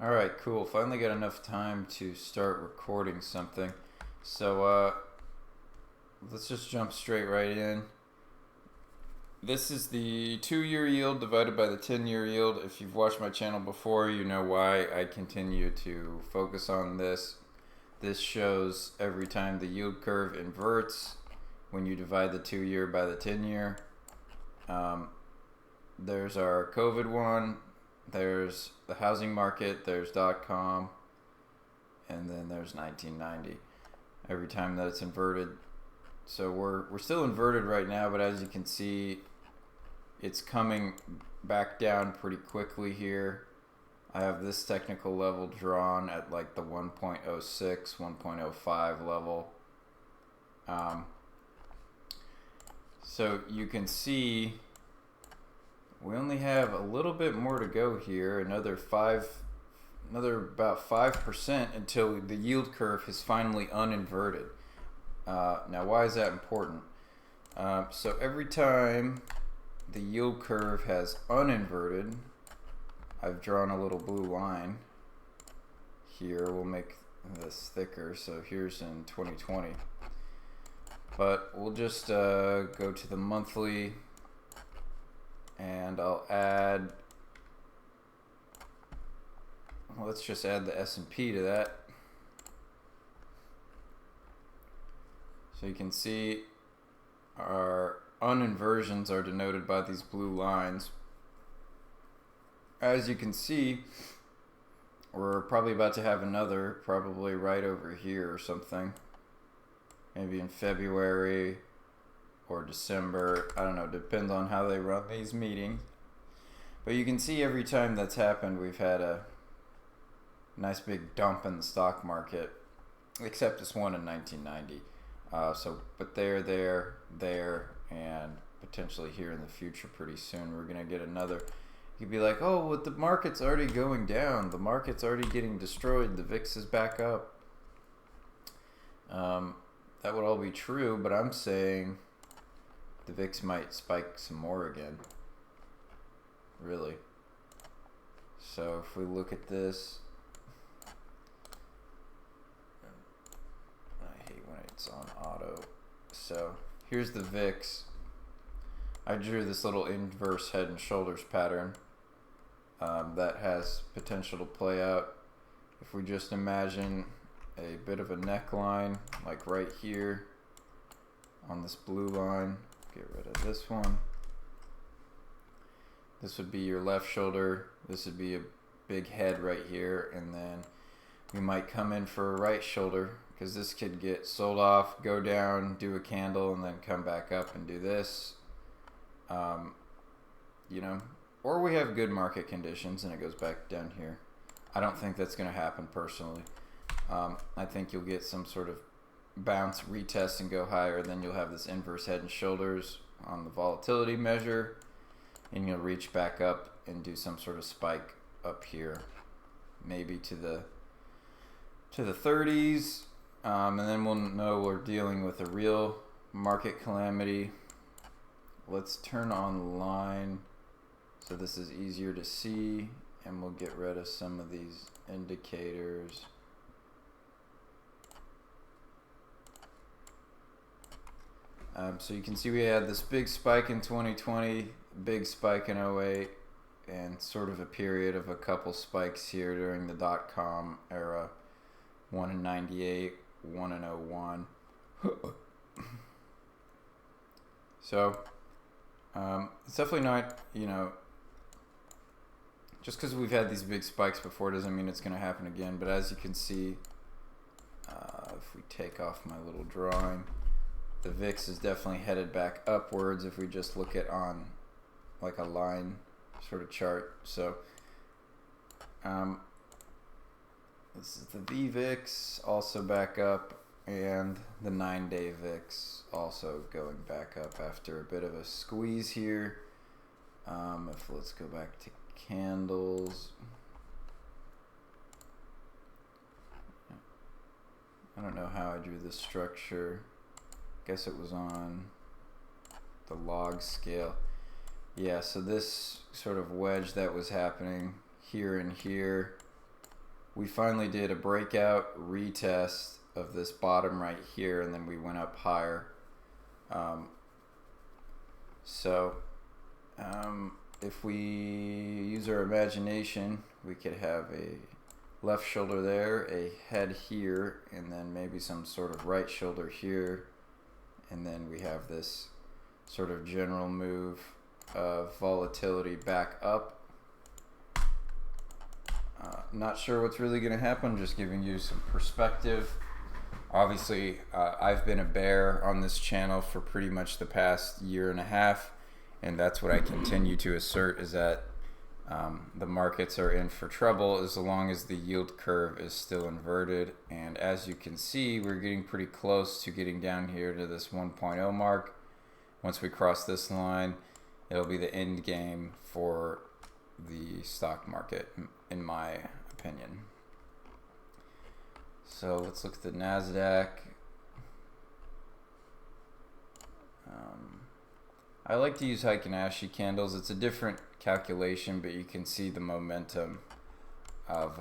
Alright, cool. Finally got enough time to start recording something. So, let's just jump straight right in. This is the 2-year yield divided by the 10-year yield. If you've watched my channel before, you know why I continue to focus on this. This shows every time the yield curve inverts when you divide the 2-year by the 10-year. There's our COVID one. There's the housing market, there's .com, and then there's 1990. Every time that it's inverted. So we're still inverted right now, but as you can see, it's coming back down pretty quickly here. I have this technical level drawn at like the 1.06, 1.05 level. So you can see we only have a little bit more to go here, another about 5% until the yield curve is finally uninverted. Now, why is that important? So every time the yield curve has uninverted, I've drawn a little blue line here. We'll make this thicker, so here's in 2020. But we'll just go to the monthly, and I'll add, well, let's just add the S&P to that. So you can see our uninversions are denoted by these blue lines. As you can see, we're probably about to have another, probably right over here or something. Maybe in February or December, I don't know, depends on how they run these meetings. But you can see every time that's happened, we've had a nice big dump in the stock market, except this one in 1990. But there, and potentially here in the future pretty soon, we're gonna get another. You'd be like, oh, well, the market's already going down. The market's already getting destroyed. The VIX is back up. That would all be true, but I'm saying the VIX might spike some more again. Really. So if we look at this, I hate when it's on auto. So here's the VIX. I drew this little inverse head and shoulders pattern that has potential to play out. If we just imagine a bit of a neckline, like right here on this blue line, get rid of this one. This would be your left shoulder. This would be a big head right here, and then we might come in for a right shoulder because this could get sold off, go down, do a candle, and then come back up and do this. You know, or we have good market conditions and it goes back down here. I don't think that's going to happen personally. I think you'll get some sort of bounce, retest, and go higher. Then you'll have this inverse head and shoulders on the volatility measure, and you'll reach back up and do some sort of spike up here, maybe to the 30s, and then we'll know we're dealing with a real market calamity. Let's turn on line so this is easier to see, and we'll get rid of some of these indicators. So you can see we had this big spike in 2020, big spike in 08, and sort of a period of a couple spikes here during the .com era, one in 98, one in 01. So it's definitely not, you know, just because we've had these big spikes before doesn't mean it's going to happen again. But as you can see, if we take off my little drawing, the VIX is definitely headed back upwards if we just look at on like a line sort of chart. So this is the VVIX also back up, and the 9-day VIX also going back up after a bit of a squeeze here. Let's go back to candles. I don't know how I drew this structure. Guess it was on the log scale. Yeah, so this sort of wedge that was happening here and here we finally did a breakout retest of this bottom right here, and then we went up higher. So if we use our imagination, we could have a left shoulder there, a head here, and then maybe some sort of right shoulder here, and then we have this sort of general move of volatility back up. Not sure what's really going to happen, just giving you some perspective. Obviously, I've been a bear on this channel for pretty much the past year and a half, and that's what I continue to assert, is that the markets are in for trouble as long as the yield curve is still inverted. And as you can see, we're getting pretty close to getting down here to this 1.0 mark. Once we cross this line, it'll be the end game for the stock market, in my opinion. So let's look at the NASDAQ. I like to use Heikin Ashi candles. It's a different calculation, but you can see the momentum of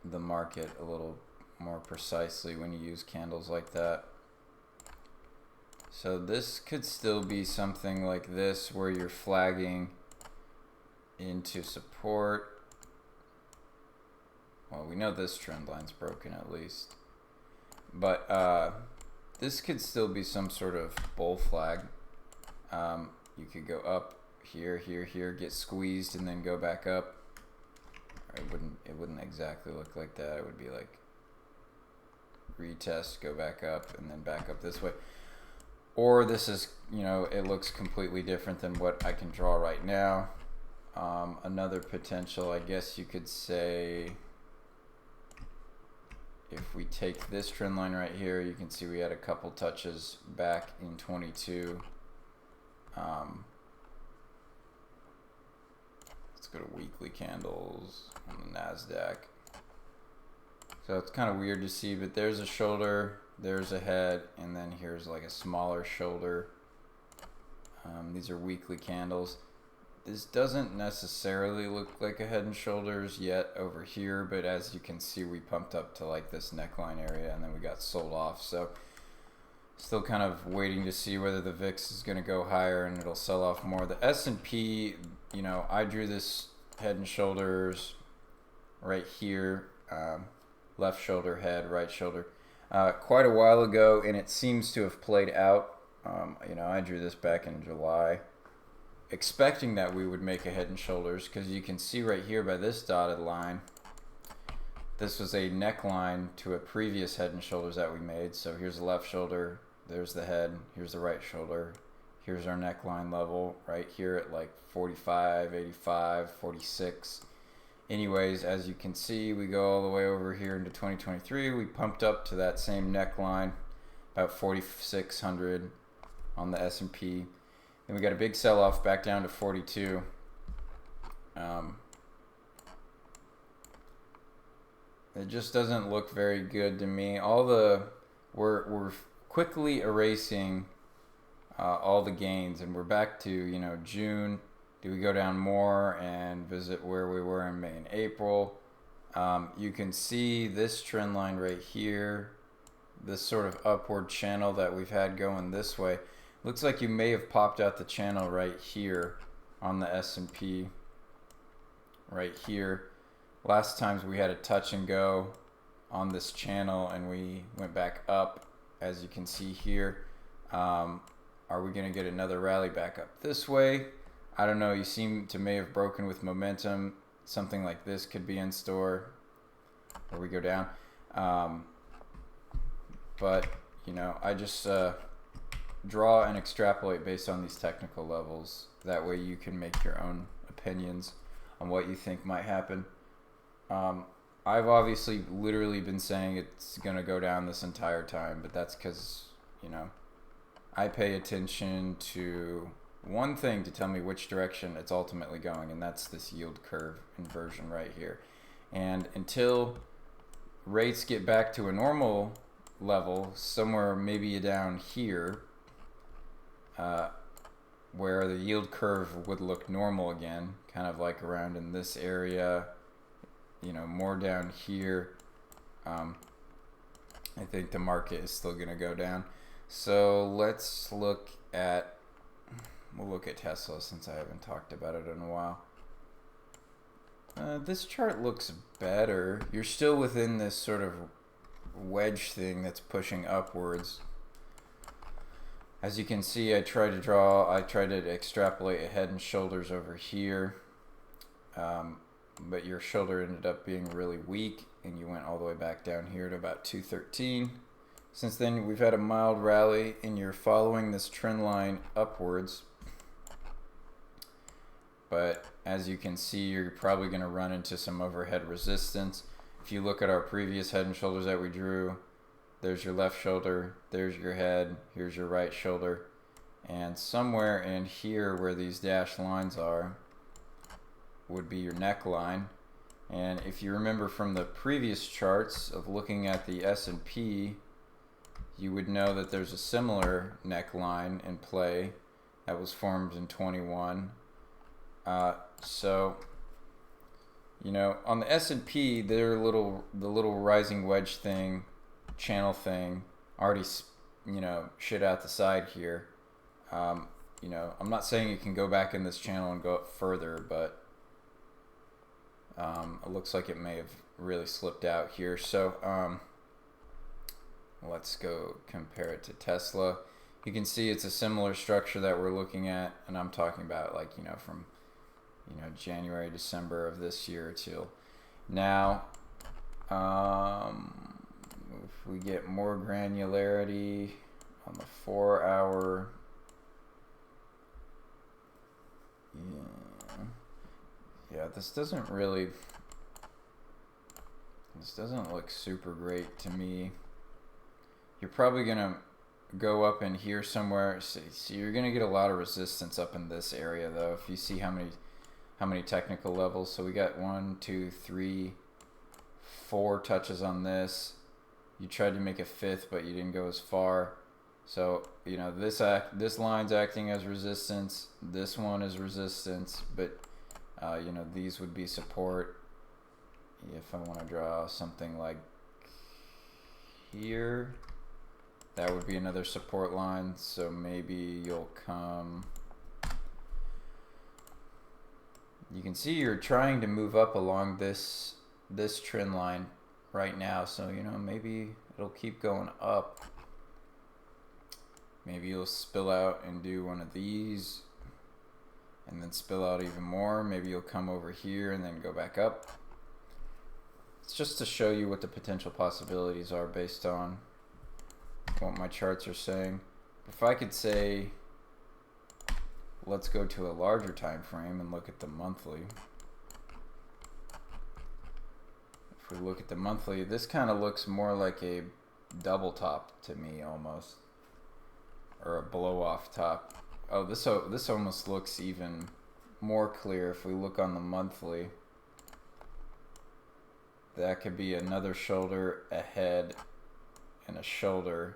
the market a little more precisely when you use candles like that. So this could still be something like this, where you're flagging into support. Well, we know this trend line's broken at least, but this could still be some sort of bull flag. You could go up here, here, get squeezed, and then go back up. It wouldn't exactly look like that. It would be like retest, go back up, and then back up this way. Or this is, it looks completely different than what I can draw right now. Another potential, I guess you could say, if we take this trend line right here, you can see we had a couple touches back in 22. Let's go to weekly candles on the NASDAQ. So it's kind of weird to see, but there's a shoulder, there's a head, and then here's like a smaller shoulder. These are weekly candles. This doesn't necessarily look like a head and shoulders yet over here, but as you can see, we pumped up to like this neckline area, and then we got sold off. So still kind of waiting to see whether the VIX is going to go higher and it'll sell off more. The S&P, I drew this head and shoulders right here, left shoulder, head, right shoulder, quite a while ago, and it seems to have played out. I drew this back in July, expecting that we would make a head and shoulders, because you can see right here by this dotted line, this was a neckline to a previous head and shoulders that we made. So here's the left shoulder, there's the head, here's the right shoulder, here's our neckline level right here at like 45, 85, 46. Anyways, as you can see, we go all the way over here into 2023. We pumped up to that same neckline, about 4,600 on the S&P. Then we got a big sell-off back down to 42. It just doesn't look very good to me. We're quickly erasing all the gains, and we're back to June. Do we go down more and visit where we were in May and April? You can see this trend line right here, this sort of upward channel that we've had going this way. Looks like you may have popped out the channel right here on the S&P, right here. Last times we had a touch and go on this channel, and we went back up, as you can see here. Are we going to get another rally back up this way? I don't know. You seem to may have broken with momentum. Something like this could be in store, or we go down. But I just draw and extrapolate based on these technical levels. That way you can make your own opinions on what you think might happen. I've obviously literally been saying it's going to go down this entire time, but that's because, I pay attention to one thing to tell me which direction it's ultimately going, and that's this yield curve inversion right here. And until rates get back to a normal level, somewhere maybe down here, where the yield curve would look normal again, kind of like around in this area, you know, more down here, I think the market is still going to go down. So let's look at, we'll look at Tesla since I haven't talked about it in a while. This chart looks better. You're still within this sort of wedge thing that's pushing upwards. As you can see, I tried to extrapolate a head and shoulders over here. But your shoulder ended up being really weak and you went all the way back down here to about 213. Since then, we've had a mild rally and you're following this trend line upwards. But as you can see, you're probably going to run into some overhead resistance. If you look at our previous head and shoulders that we drew, there's your left shoulder, there's your head, here's your right shoulder. And somewhere in here where these dashed lines are would be your neckline. And if you remember from the previous charts of looking at the S&P, you would know that there's a similar neckline in play that was formed in 21. So, you know, on the S&P, the little rising wedge thing, channel thing, already, you know, shit out the side here. You know, I'm not saying you can go back in this channel and go up further, but it looks like it may have really slipped out here. So let's go compare it to Tesla. You can see it's a similar structure that we're looking at, and I'm talking about, like, you know, from, you know, January, December of this year till now. If we get more granularity on the 4 hour, yeah, this doesn't look super great to me. You're probably gonna go up in here somewhere. So you're gonna get a lot of resistance up in this area, though. If you see how many technical levels, so we got 1, 2, 3, 4 touches on this. You tried to make a fifth, but you didn't go as far. So, you know, this line's acting as resistance. This one is resistance, but you know, these would be support. If I want to draw something like here, that would be another support line. So maybe you'll come. You can see you're trying to move up along this trend line right now. So, you know, maybe it'll keep going up. Maybe you'll spill out and do one of these and then spill out even more. Maybe you'll come over here and then go back up. It's just to show you what the potential possibilities are based on what my charts are saying. If I could say, let's go to a larger time frame and look at the monthly. If we look at the monthly, this kind of looks more like a double top to me almost, or a blow off top. Oh, this almost looks even more clear if we look on the monthly. That could be another shoulder, a head, and a shoulder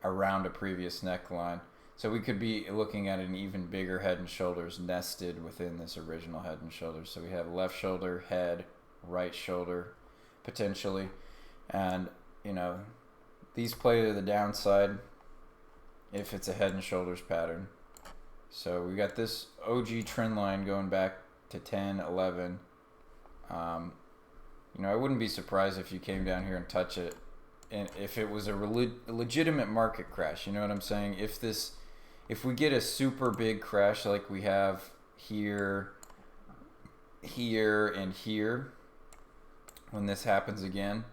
around a previous neckline. So we could be looking at an even bigger head and shoulders nested within this original head and shoulders. So we have left shoulder, head, right shoulder, potentially. And, you know, these play to the downside if it's a head and shoulders pattern. So we got this OG trend line going back to 10, 11. You know, I wouldn't be surprised if you came down here and touch it, and if it was a legitimate market crash. You know what I'm saying? If we get a super big crash like we have here, here, and here, when this happens again,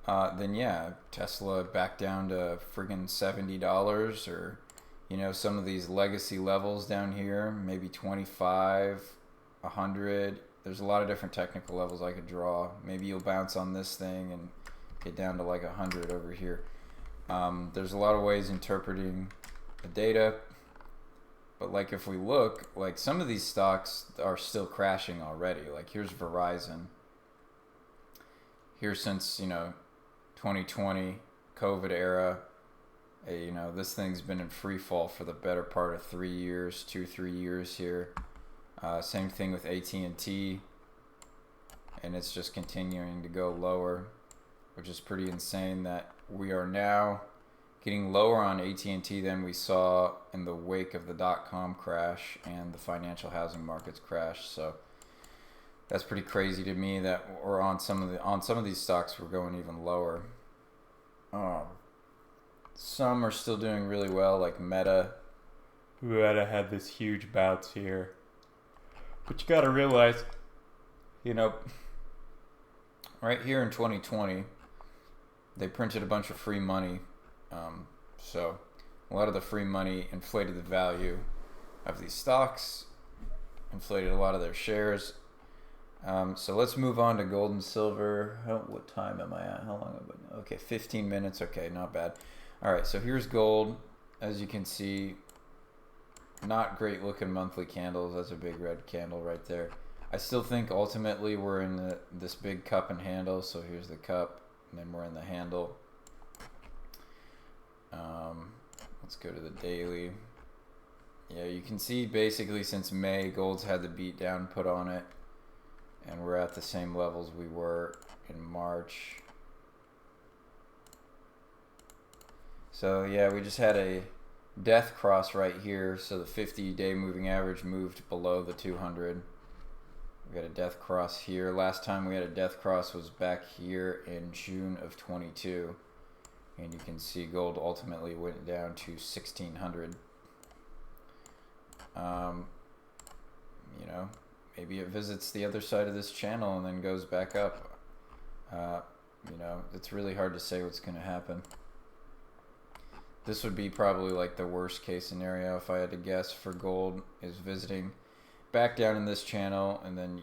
then yeah, Tesla back down to friggin' $70, or, you know, some of these legacy levels down here, maybe 25, 100. There's a lot of different technical levels I could draw. Maybe you'll bounce on this thing and get down to like 100 over here. There's a lot of ways interpreting the data, but like if we look, like some of these stocks are still crashing already. Like here's Verizon. Here since, you know, 2020 COVID era, you know, this thing's been in free fall for the better part of 3 years, 2-3 years here. Same thing with AT&T. and it's just continuing to go lower, which is pretty insane that we are now getting lower on AT&T than we saw in the wake of the dot-com crash and the financial housing markets crash. So that's pretty crazy to me that we're on some of these stocks we're going even lower. Some are still doing really well, like Meta. Meta had this huge bounce here. But you gotta realize, right here in 2020, they printed a bunch of free money. So a lot of the free money inflated the value of these stocks, inflated a lot of their shares. So let's move on to gold and silver. What time am I at? How long have I been? Okay, 15 minutes. Okay, not bad. All right, so here's gold. As you can see, not great looking monthly candles. That's a big red candle right there. I still think ultimately we're in this big cup and handle. So here's the cup, and then we're in the handle. Let's go to the daily. Yeah, you can see basically since May, gold's had the beat down put on it, and we're at the same levels we were in March. So yeah, we just had a death cross right here. So the 50-day moving average moved below the 200. We got a death cross here. Last time we had a death cross was back here in June of 22. And you can see gold ultimately went down to 1,600. Maybe it visits the other side of this channel and then goes back up. It's really hard to say what's going to happen. This would be probably like the worst case scenario if I had to guess for gold, is visiting back down in this channel, and then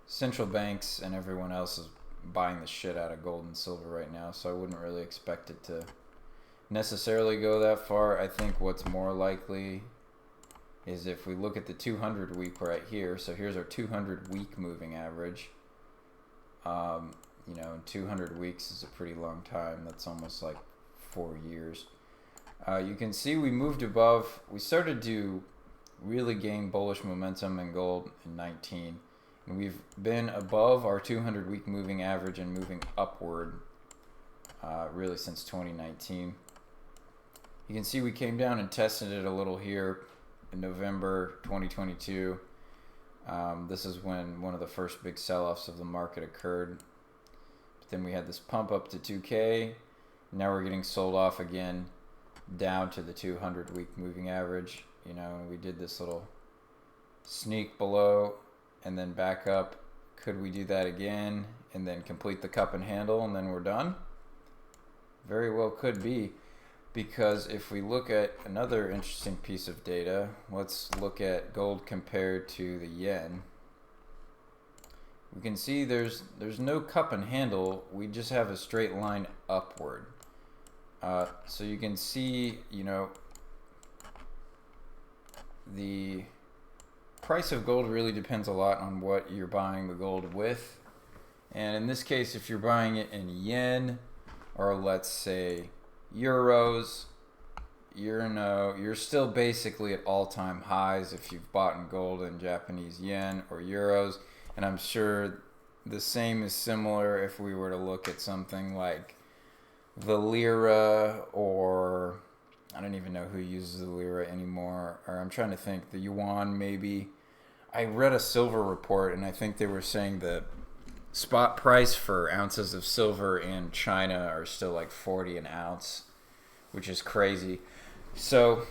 central banks and everyone else is buying the shit out of gold and silver right now, so I wouldn't really expect it to necessarily go that far. I think what's more likely is if we look at the 200 week right here. So here's our 200 week moving average. 200 weeks is a pretty long time. That's almost like 4 years. You can see we moved above. We started to really gain bullish momentum in gold in 19. And we've been above our 200 week moving average and moving upward really since 2019. You can see we came down and tested it a little here in November 2022. This is when one of the first big sell-offs of the market occurred. But then we had this pump up to 2K. Now we're getting sold off again down to the 200 week moving average. We did this little sneak below and then back up. Could we do that again and then complete the cup and handle and then we're done? Very well could be, because if we look at another interesting piece of data, let's look at gold compared to the yen. We can see there's no cup and handle, we just have a straight line upward. So you can see, the price of gold really depends a lot on what you're buying the gold with. And in this case, if you're buying it in yen, or let's say euros, you're still basically at all-time highs if you've bought in gold in Japanese yen or euros. And I'm sure the same is similar if we were to look at something like the lira, or I don't even know who uses the lira anymore, or I'm trying to think, the yuan maybe. I read a silver report and I think they were saying the spot price for ounces of silver in China are still like 40 an ounce, which is crazy. So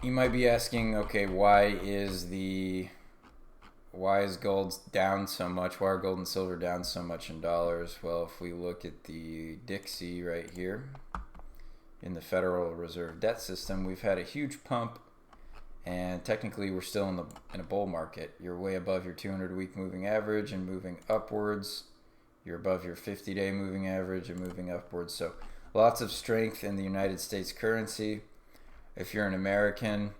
you might be asking, okay, why is gold down so much? Why are gold and silver down so much in dollars? Well, if we look at the DXY right here in the Federal Reserve debt system, we've had a huge pump, and technically we're still in a bull market. You're way above your 200-week moving average and moving upwards. You're above your 50-day moving average and moving upwards. So lots of strength in the United States currency. If you're an American,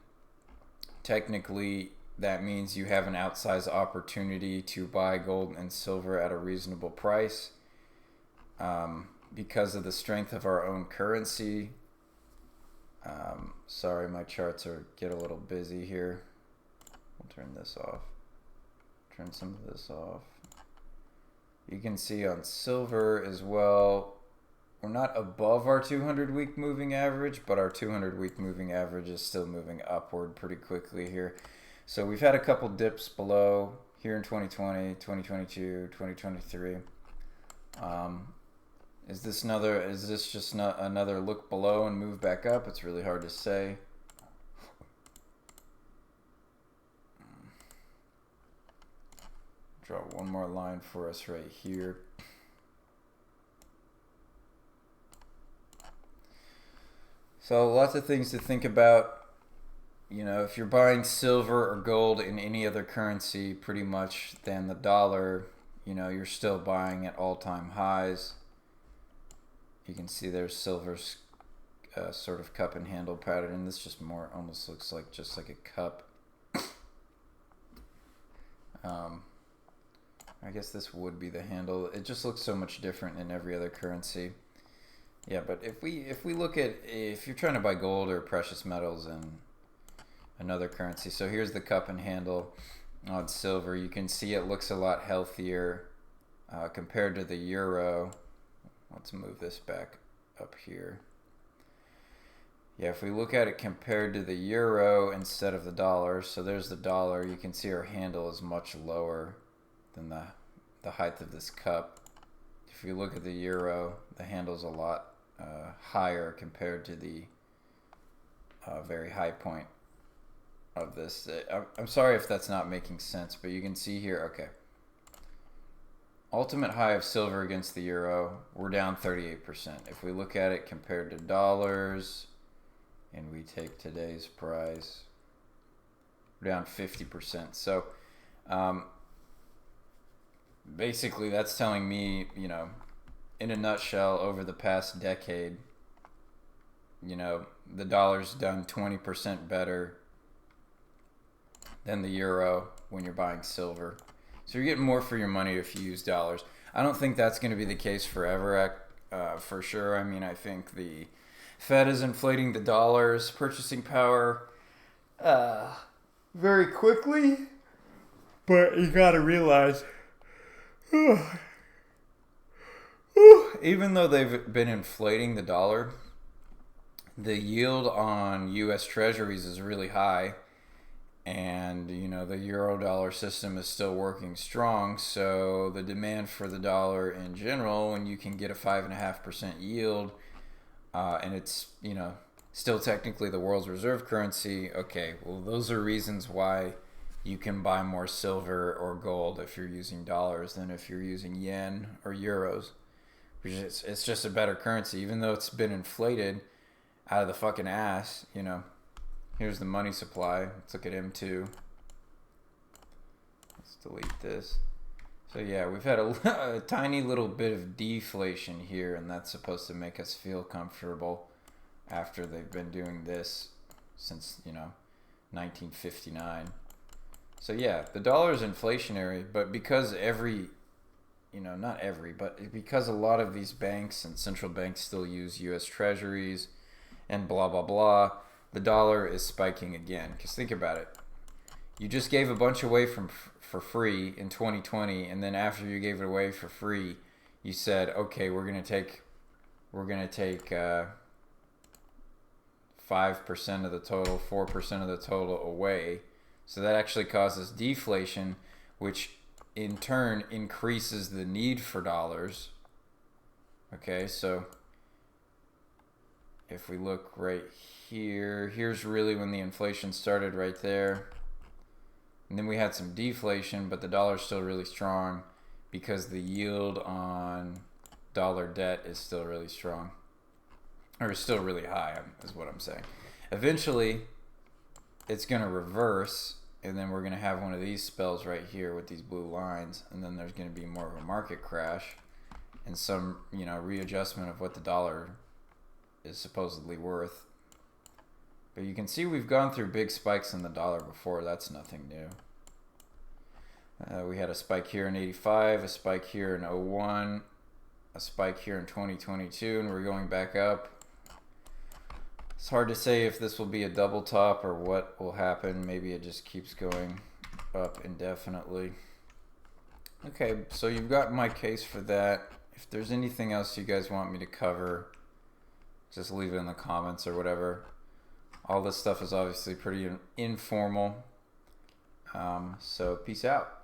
technically that means you have an outsized opportunity to buy gold and silver at a reasonable price because of the strength of our own currency. Sorry, my charts get a little busy here. We'll turn this off. Turn some of this off. You can see on silver as well, we're not above our 200-week moving average, but our 200-week moving average is still moving upward pretty quickly here. So we've had a couple dips below here in 2020, 2022, 2023. Is this just not another look below and move back up? It's really hard to say. Draw one more line for us right here. So lots of things to think about. You know, if you're buying silver or gold in any other currency pretty much than the dollar, you know, you're still buying at all-time highs. You can see there's silver's sort of cup and handle pattern, and this just more almost looks like just like a cup. I guess this would be the handle. It just looks so much different in every other currency. Yeah, but if we look at, if you're trying to buy gold or precious metals in another currency, so here's the cup and handle on silver. You can see it looks a lot healthier compared to the euro. Let's move this back up here. Yeah, if we look at it compared to the euro instead of the dollar, so there's the dollar, you can see our handle is much lower than the height of this cup. If you look at the euro, the handle's a lot higher compared to the very high point of this. I'm sorry if that's not making sense, but you can see here, okay. Ultimate high of silver against the euro, we're down 38%. If we look at it compared to dollars, and we take today's price, we're down 50%. So basically that's telling me, you know, in a nutshell, over the past decade, you know, the dollar's done 20% better than the euro when you're buying silver. So you're getting more for your money if you use dollars. I don't think that's going to be the case forever, for sure. I mean, I think the Fed is inflating the dollar's purchasing power very quickly. But you got to realize, even though they've been inflating the dollar, the yield on U.S. Treasuries is really high. And, you know, the euro-dollar system is still working strong, so the demand for the dollar in general, when you can get a 5.5% yield, and it's, you know, still technically the world's reserve currency, okay, well, those are reasons why you can buy more silver or gold if you're using dollars than if you're using yen or euros. It's just a better currency, even though it's been inflated out of the fucking ass, you know. Here's the money supply. Let's look at M2. Let's delete this. So yeah, we've had a tiny little bit of deflation here, and that's supposed to make us feel comfortable after they've been doing this since, you know, 1959. So yeah, the dollar is inflationary, but because because a lot of these banks and central banks still use U.S. Treasuries and blah, blah, blah, the dollar is spiking again. Because think about it. You just gave a bunch away for free in 2020, and then after you gave it away for free, you said, okay, we're gonna take 5% of the total, 4% of the total away. So that actually causes deflation, which in turn increases the need for dollars. Okay, so if we look right here, here's really when the inflation started right there. And then we had some deflation, but the dollar's still really strong because the yield on dollar debt is still really strong. Or is still really high, is what I'm saying. Eventually, it's going to reverse, and then we're going to have one of these spells right here with these blue lines, and then there's going to be more of a market crash and some, you know, readjustment of what the dollar is supposedly worth. But you can see we've gone through big spikes in the dollar before. That's nothing new. We had a spike here in 85, a spike here in 01, a spike here in 2022, and we're going back up. It's hard to say if this will be a double top or what will happen. Maybe it just keeps going up indefinitely. Okay, so you've got my case for that. If there's anything else you guys want me to cover, just leave it in the comments or whatever. All this stuff is obviously pretty informal. So peace out.